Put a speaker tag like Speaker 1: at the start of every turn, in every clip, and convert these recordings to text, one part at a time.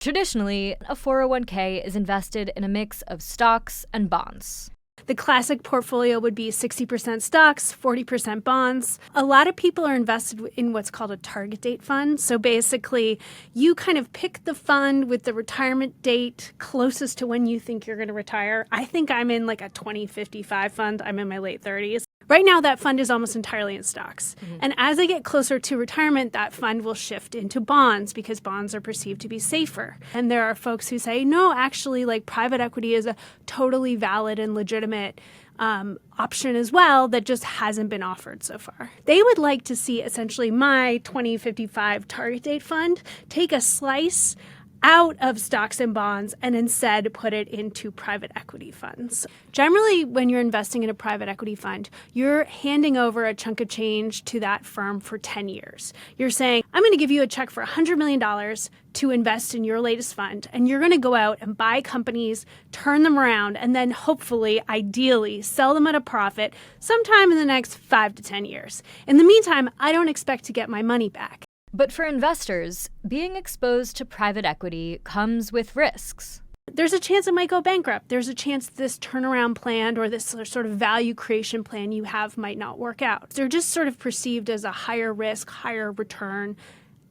Speaker 1: Traditionally, a 401k is invested in a mix of stocks and bonds.
Speaker 2: The classic portfolio would be 60% stocks, 40% bonds. A lot of people are invested in what's called a target date fund. So basically, you kind of pick the fund with the retirement date closest to when you think you're going to retire. I think I'm in like a 2055 fund. I'm in my late 30s. Right now, that fund is almost entirely in stocks. And as I get closer to retirement, that fund will shift into bonds because bonds are perceived to be safer. And there are folks who say, no, actually, like private equity is a totally valid and legitimate option as well that just hasn't been offered so far. They would like to see essentially my 2055 target date fund take a slice out of stocks and bonds and instead put it into private equity funds. Generally, when you're investing in a private equity fund, you're handing over a chunk of change to that firm for 10 years. You're saying, I'm going to give you a check for $100 million to invest in your latest fund, and you're going to go out and buy companies, turn them around, and then hopefully, ideally, sell them at a profit sometime in the next 5 to 10 years. In the meantime, I don't expect to get my money back.
Speaker 1: But for investors, being exposed to private equity comes with risks.
Speaker 2: There's a chance it might go bankrupt. There's a chance this turnaround plan or this sort of value creation plan you have might not work out. They're just sort of perceived as a higher risk, higher return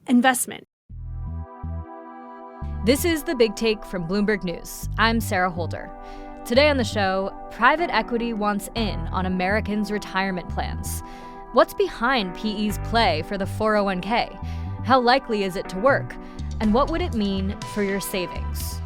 Speaker 2: investment.
Speaker 1: This is The Big Take from Bloomberg News. I'm Sarah Holder. Today on the show, private equity wants in on Americans' retirement plans. What's behind PE's play for the 401k? How likely is it to work? And what would it mean for your savings?